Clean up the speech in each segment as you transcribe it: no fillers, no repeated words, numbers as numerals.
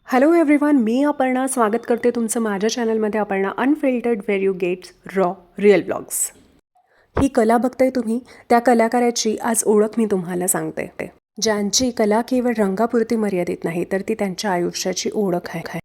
Hello everyone, मी अपर्णा स्वागत करते तुमचं माझ्या चॅनलमध्ये. Aparna unfiltered where you gets raw real blogs. ही कला बघताय तुम्ही, त्या कलाकाराची आज ओळख मी तुम्हाला सांगते. ज्यांची कला केवळ रंगापुरती मर्यादित नाही, तर ती त्यांच्या आयुष्याची ओळख आहे.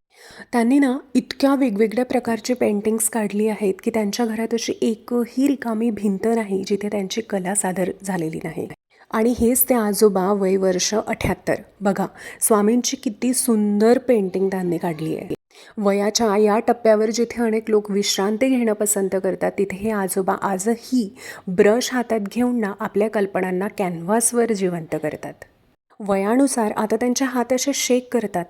त्यांनी ना इतक्या वेगवेगळ्या प्रकारची पेंटिंग्स काढली आहेत की त्यांच्या घरात अशी एकही रिकामी भिंत नाही जिथे त्यांची कला सादर झालेली नाही. आणि हेच ते आजोबा, वय वर्ष 78. बघा, स्वामींची किती सुंदर पेंटिंग त्यांनी काढली आहे. वयाच्या या टप्प्यावर जिथे अनेक लोक विश्रांती घेणं पसंत करतात, तिथे हे आजोबा आजही ब्रश हातात घेऊन ना आपल्या कल्पनांना कॅनव्हासवर जिवंत करतात. वयानुसार आता त्यांच्या हात असे शेक करतात,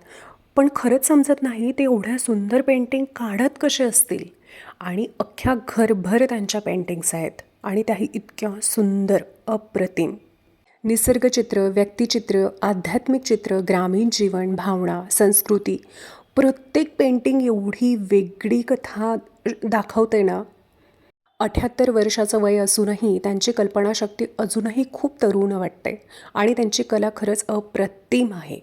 पण खरंच समजत नाही ते एवढ्या सुंदर पेंटिंग काढत कसे असतील. आणि अख्ख्या घरभर त्यांच्या पेंटिंग्स आहेत आणि त्याही इतक्या सुंदर, अप्रतिम. निसर्गचित्र, व्यक्तिचित्र, आध्यात्मिक चित्र, ग्रामीण जीवन, भावना, संस्कृती, प्रत्येक पेंटिंग एवढी वेगळी कथा दाखवते ना. 78 वर्षाचं वय असूनही त्यांची कल्पनाशक्ती अजूनही खूप तरुण वाटते आणि त्यांची कला खरंच अप्रतिम आहे.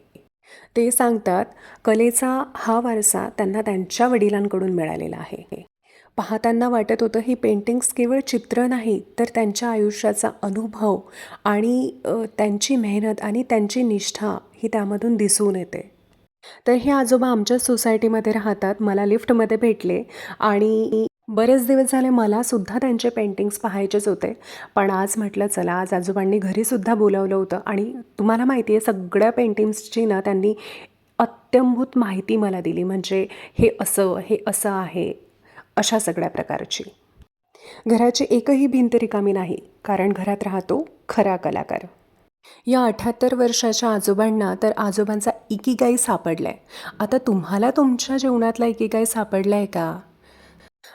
ते सांगतात, कलेचा हा वारसा त्यांना त्यांच्या वडिलांकडून मिळालेला आहे. पाहताना वाटत होतं ही पेंटिंग्स केवळ चित्र नाही, तर त्यांच्या आयुष्याचा अनुभव आणि त्यांची मेहनत आणि त्यांची निष्ठा ही त्यामधून दिसून येते. तर हे आजोबा आमच्या सोसायटीमध्ये राहतात. मला लिफ्टमध्ये भेटले आणि बरेच दिवस झाले मलासुद्धा त्यांचे पेंटिंग्स पाहायचेच होते. पण आज म्हटलं चला, आज आजोबांनी घरीसुद्धा बोलावलं होतं आणि तुम्हाला माहिती आहे सगळ्या पेंटिंग्सची ना त्यांनी अत्यंभूत माहिती मला दिली. म्हणजे हे असं आहे, अशा सगळ्या प्रकारची. घराची एकही भिंत रिकामी नाही, कारण घरात राहतो खरा कलाकार. या 78 वर्षाच्या आजोबांना तर आजोबांचा इकिगाई सापडलाय. आता तुम्हाला तुमच्या जीवनातला इकिगाई सापडलाय का?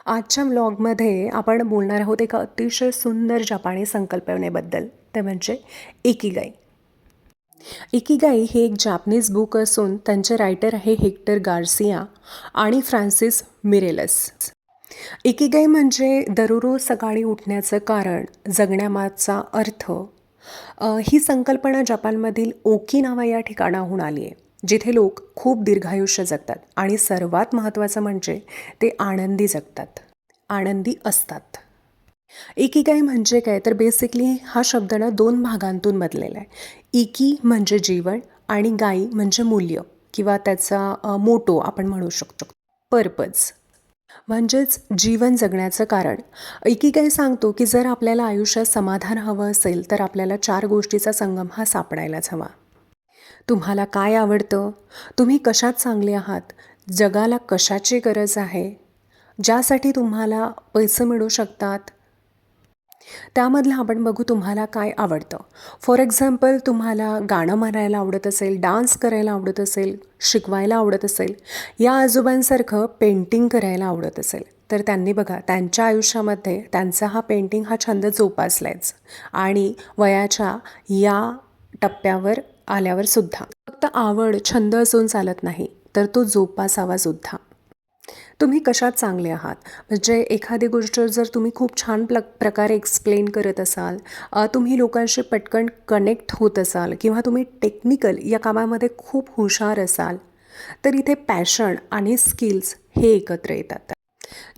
आजच्या व्लॉगमध्ये आपण बोलणार आहोत एका अतिशय सुंदर जपानी संकल्पनेबद्दल, ते म्हणजे इकिगाई. इकिगाई हे एक जापनीज बुक असून त्यांचे रायटर आहे हेक्टर गार्सिया आणि फ्रान्सिस मिरेलस. इकिगाई म्हणजे दररोज सकाळी उठण्याचं कारण, जगण्यामागचा अर्थ. ही संकल्पना जपानमधील ओकिनावा या ठिकाणाहून आली आहे, जिथे लोक खूप दीर्घायुष्य जगतात आणि सर्वात महत्त्वाचं म्हणजे ते आनंदी जगतात, आनंदी असतात. इकिगाई म्हणजे काय, तर बेसिकली हा शब्द ना 2 भागांतून बनलेला आहे. इकी म्हणजे जीवन आणि गाई म्हणजे मूल्य किंवा त्याचा मोटो आपण म्हणू शकतो, पर्पज. म्हणजेच जीवन जगण्याचं कारण. इकिगाई सांगतो की जर आपल्याला आयुष्यात समाधान हवं असेल, तर आपल्याला 4 गोष्टीचा संगम हा सापडायलाच हवा. तुम्हाला काय आवडतं? तुम्ही कशात चांगले आहात? जगाला कशाची गरज आहे? ज्यासाठी तुम्हाला पैसे मिळू शकतात, त्यामधलं आपण बघू तुम्हाला काय आवडतं. फॉर एक्झाम्पल, तुम्हाला गाणं म्हणायला आवडत असेल, डान्स करायला आवडत असेल, शिकवायला आवडत असेल, या आजोबांसारखं पेंटिंग करायला आवडत असेल, तर त्यांनी बघा त्यांच्या आयुष्यामध्ये त्यांचा हा पेंटिंग हा छंद जोपासलायच. आणि वयाच्या या टप्प्यावर आल्यावर सुद्धा फक्त आवड, छंद असून चालत नाही, तर तो जोपासावा सुद्धा. तुम्ही कशात चांगले आहात? म्हणजे एखादी गोष्ट जर तुम्ही खूप छान प्रकारे एक्सप्लेन करत असाल, तुम्ही लोकांशी पटकन कनेक्ट होत असाल किंवा तुम्ही टेक्निकल या कामामध्ये खूप हुशार असाल, तर इथे पॅशन आणि स्किल्स हे एकत्र येतात.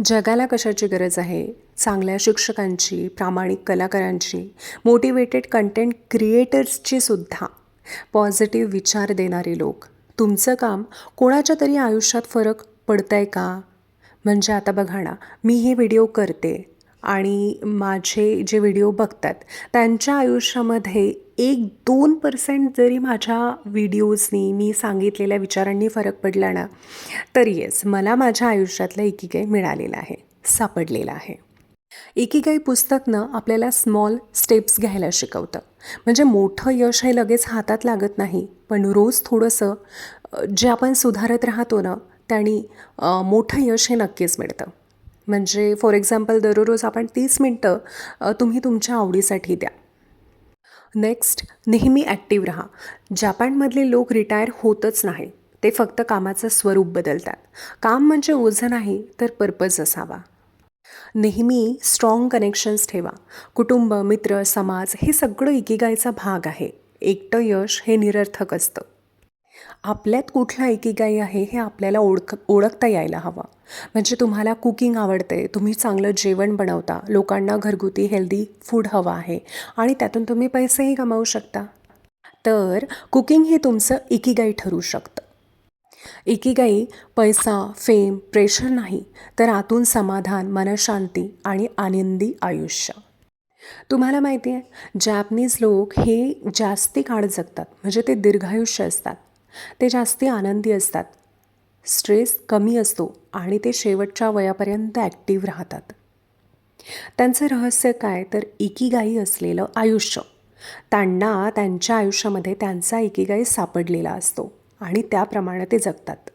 जगाला कशाची गरज आहे? चांगल्या शिक्षकांची, प्रामाणिक कलाकारांची, मोटिवेटेड कंटेंट क्रिएटर्सची सुद्धा. पॉझिटिव्ह विचार देणारे लोक. तुमचं काम कोणाच्या तरी आयुष्यात फरक पडतंय का? म्हणजे आता बघा ना, मी हे व्हिडिओ करते आणि माझे जे व्हिडिओ बघतात त्यांच्या आयुष्यामध्ये 1-2% जरी माझ्या व्हिडिओजनी, मी सांगितलेल्या विचारांनी फरक पडला ना, तर येस, मला माझ्या आयुष्यातलं इकिगाई मिळालेलं आहे, सापडलेलं आहे. इकिगाई पुस्तकनं आपल्याला स्मॉल स्टेप्स घ्यायला शिकवतं. म्हणजे मोठं यश हे लगेच हातात लागत नाही, पण रोज थोडंसं जे आपण सुधारत राहतो ना, त्याने मोठं यश हे नक्कीच मिळतं. म्हणजे फॉर एक्झाम्पल, दररोज आपण 30 मिनटं तुम्ही तुमच्या आवडीसाठी द्या. नेक्स्ट, नेहमी ॲक्टिव्ह राहा. जपानमधले लोक रिटायर होतच नाही, ते फक्त कामाचं स्वरूप बदलतात. काम म्हणजे ओझं नाही, तर पर्पज असावा. नेहमी स्ट्रॉंग कनेक्शन्स ठेवा. कुटुंब, मित्र, समाज हे सगळं इकिगाईचा भाग आहे. एकटं यश हे निरर्थक असतं. आपल्यात कुठला इकिगाई आहे हे आपल्याला ओळखता यायला हवं. म्हणजे तुम्हाला कुकिंग आवडते, तुम्ही चांगलं जेवण बनवता, लोकांना घरगुती हेल्दी फूड हवं आहे आणि त्यातून तुम्ही पैसेही कमावू शकता. तर कुकिंग हे तुमचं इकिगाई ठरू शकतं. इकिगाई पैसा, फेम, प्रेशर नाही, तर आतून समाधान, मनःशांती आणि आनंदी आयुष्य. तुम्हाला माहिती आहे, जॅपनीज लोक हे जास्ती काळ जगतात, म्हणजे ते दीर्घायुष्य असतात. ते जास्ती आनंदी असतात. स्ट्रेस कमी असतो आणि ते शेवटच्या वयापर्यंत ॲक्टिव्ह राहतात. त्यांचं रहस्य काय तर इकिगाई असलेलं आयुष्य. त्यांना त्यांच्या आयुष्यामध्ये त्यांचा इकिगाई सापडलेला असतो आणि त्याप्रमाणे ते जगतात.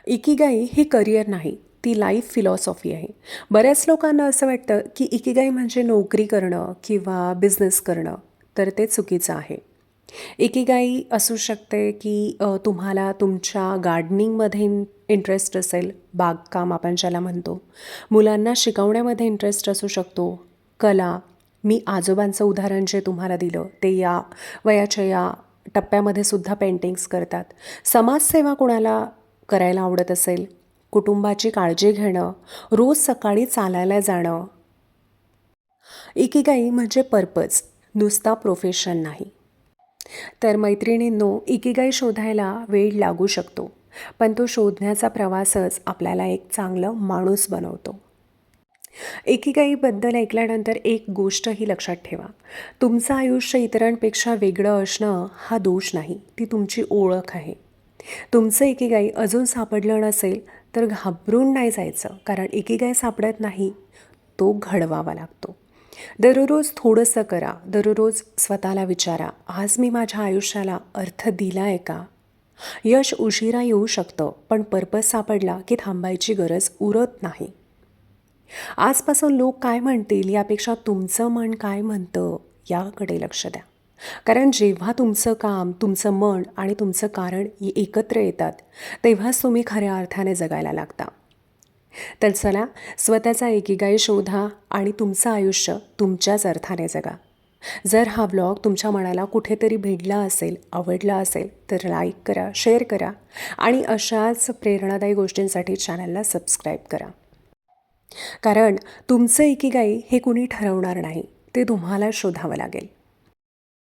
इकिगाई हे करिअर नाही, ती लाईफ फिलॉसॉफी आहे. बऱ्याच लोकांना असं वाटतं की इकिगाई म्हणजे नोकरी करणं किंवा बिझनेस करणं, तर ते चुकीचं आहे. इकिगाई असू शकते की तुम्हाला तुमच्या गार्डनिंगमध्ये इंटरेस्ट असेल, बागकाम आपण ज्याला म्हणतो. मुलांना शिकवण्यामध्ये इंटरेस्ट असू शकतो. कला, मी आजोबांचं उदाहरण जे तुम्हाला दिलं ते या वयाच्या या टप्प्यामध्ये सुद्धा पेंटिंग्स करतात. समाजसेवा कोणाला करायला आवडत असेल, कुटुंबाची काळजी घेणं, रोज सकाळी चालायला जाणं. इकिगाई म्हणजे पर्पज, नुसता प्रोफेशन नाही. तर मैत्रिणींनो, इकिगाई शोधायला वेळ लागू शकतो, पण तो शोधण्याचा प्रवासच आपल्याला एक चांगलं माणूस बनवतो. इकिगाईबद्दल ऐकल्यानंतर एक गोष्टही लक्षात ठेवा. तुमचं आयुष्य इतरांपेक्षा वेगळं असणं हा दोष नाही, ती तुमची ओळख आहे. तुमचं इकिगाई अजून सापडलं नसेल तर घाबरून नाही जायचं, कारण इकिगाई सापडत नाही, तो घडवावा लागतो. दररोज थोडंसं करा. दररोज स्वतःला विचारा, आज मी माझ्या आयुष्याला अर्थ दिला आहे का? यश उशिरा येऊ शकतं, पण पर्पज सापडला की थांबायची गरज उरत नाही. आजपासून लोक काय म्हणतील यापेक्षा तुमचं मन काय म्हणतं याकडे लक्ष द्या. कारण जेव्हा तुमचं काम, तुमचं मन आणि तुमचं कारण एकत्र येतात, तेव्हाच तुम्ही खऱ्या अर्थाने जगायला लागता. तर चला, स्वतःचा इकिगाई शोधा आणि तुमचं आयुष्य तुमच्याच अर्थाने जगा. जर हा व्लॉग तुमच्या मनाला कुठेतरी भिडला असेल, आवडला असेल, तर लाईक करा, शेअर करा आणि अशाच प्रेरणादायी गोष्टींसाठी चॅनलला सबस्क्राईब करा. कारण तुमचं इकिगाई हे कुणी ठरवणार नाही, ते तुम्हाला शोधावं लागेल.